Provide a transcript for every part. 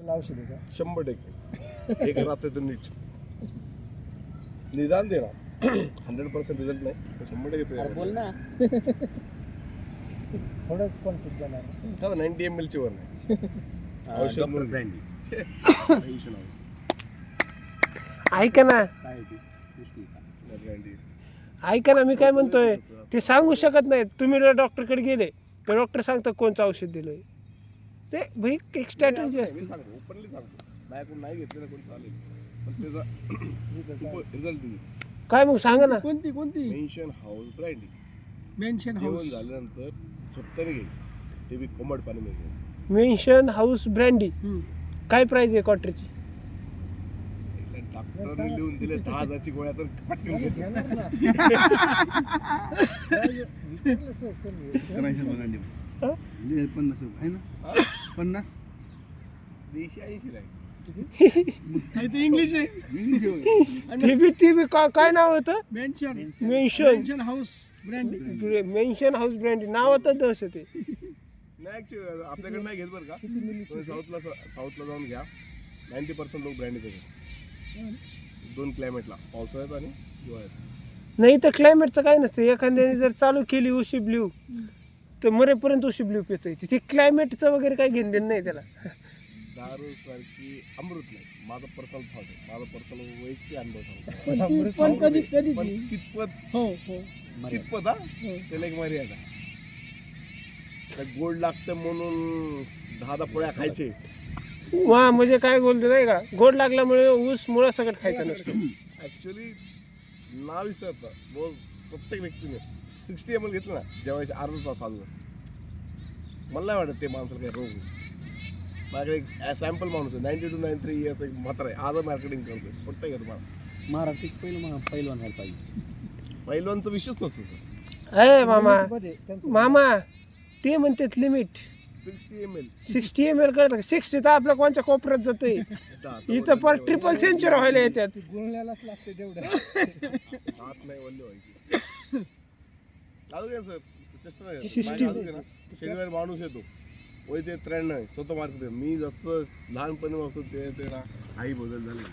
औषध आहे का? 100% एक रात्रीतून नीट निदान दे ना 100% रिझल्ट नाही 100% बोल ना थोडंच कॉन्फिड देणार. 90 ml ची वर नाही औषध म्हणून ब्रँडी ऐका ना ब्रँडी ऐका ना मी काय म्हणतोय ते सांगू शकत नाही. तुम्ही डॉक्टरकडे गेले तर डॉक्टर सांगतो कोणतं औषध दिलंय. ते भाई एक स्ट्रॅटेजी असते. सांगतो ओपनली सांगतो माझ्याकडून नाही घेतलं ना कोण चालेल पण त्याचा रिझल्ट दिली. काय मग सांगा ना. कोणती मेन्शन हाऊस ब्रँडी मेन्शन जेवण हाऊस झाल्यानंतर स्वतःने घे ते बी कोमट पाणी मिळते. मेन्शन हाऊस ब्रँडी काय प्राइस आहे क्वार्टरची? डॉक्टरने लिहून दिले 10,000ची गोळ्या तर पटकन घेते. इंग्लिश आहे. टीबी काय नाव होतं? Mention mention house brandy. Mention house brandy नावातच दस ते. नाही ऍक्च्युअली आपल्याकडे नाही घेत बरं का. तुम्ही साऊथला जाऊन घ्या 90% लोक ब्रँड घेतात 2 क्लायमेटला पावसाळ्यात आणि हिवाळ्यात. नाही तर क्लायमेटचं काय नसतं. एखाद्याने जर चालू केली उशी ब्ल्यू तर मरेपर्यंत उशी ब्ल्यू पिता येते. ते क्लायमेटचं वगैरे काही घेणं देणं नाही त्याला. दारू सारखी अमृत नाही माझा पर्सनल थॉट आहे माझा पर्सनल वैयक्तिक अनुभव सांगतो. पण कधी पण कितपत हो हा त्याला एक मर्यादा गोड लागतं म्हणून 10 पोळ्या खायचे. वा म्हणजे काय बोलतो नाही का गोड लागल्यामुळे ऊस मुळा सगळं खायचं नसतं. ऍक्च्युली नाव विसरतं रोज प्रत्येक व्यक्तीने 60 ml घेतलं ना जेवायचे अर्धा तास अगोदर मला नाही वाटत ते माणसाला काही रोग होईल. माझ्याकडे एक सॅम्पल माणूस आहे 92 to 93 इयर्स एक म्हातारा आहे आज मार्केटिंग करतोय प्रत्येक घर मला महाराष्ट्रात पहिलवान व्हायला पाहिजे. पहिल्यांचा विषयच नसतो अरे मामा ते म्हणतात लिमिट 60 ml 60 ml कळतं का? 60 तर आपल्या कोणच्या कोपऱ्यात जातोय. इथं पर ट्रिपल सेंचुरी व्हायला येतात. गुळण्यालाच लागते तेवढं. हात नाही वल्ले व्हायचे सर शनिवारी माणूस येतो वय ते 93 आहे स्वतः मार्केट मी जसं लहानपणी वागतो ते ना आई बदल झाले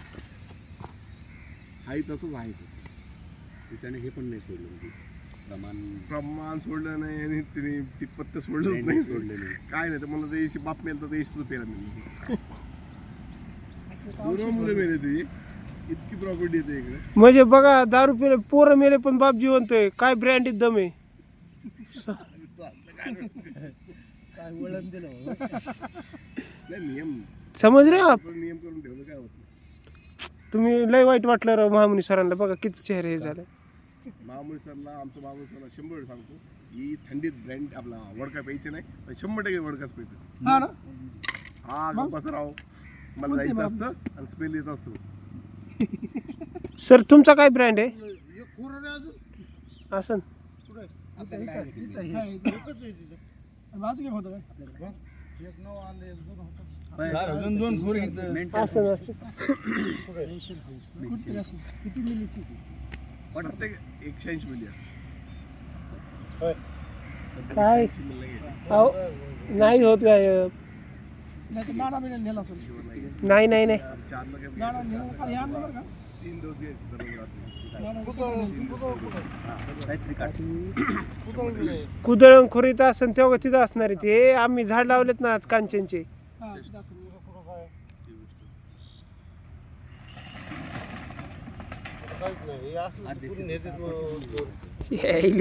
आई तसंच आहे ते त्याने हे पण नाही सोडलं म्हणजे प्रमाण सोडलं नाही आणि तिने तिप्पत्ते सोडलंच नाही काय नाही तर मला ते बाप मेल तर ते पेरा मिळेल 2 मुलं मेले तुझी इतकी प्रॉपर्टी येते इकडे. म्हणजे बघा दारू पिले पोरं मेले पण बाप जिवंत आहे. काय ब्रँडीत दम आहे. काय वळण दिलं नियम समज रे आप नियम करून ठेवलं काय होत तुम्ही लय वाईट वाटलं राव महामुनी सरांना. बघा किती चेहरे हे झाले. महामुनी सरला आमचं महामुनी सरला 100 सांगतो ही थंडीत ब्रँड आपला वडका प्यायचे नाही पण 100% वडकाच प्यायचं. हा ना हा गप्पाच राव मला जायचं असतं आणि स्मेल येत असतो. सर तुमचा काय ब्रँड आहे असं? किती मिलीची प्रत्येक 180 मिली असते. काय अहो नाही होत काय नाही तर गाडा बिना नेला असेल. नाही चहाचं काय गाडा नेला का? हे आणलं बरं का? 3 डोस घ्यायचे दररोज रात्री. कुदळखोरीत असन तेव्हा तिथं असणार आहे ते. आम्ही झाड लावलेत ना आज कांचनचे. हा, तिथं असेल. हे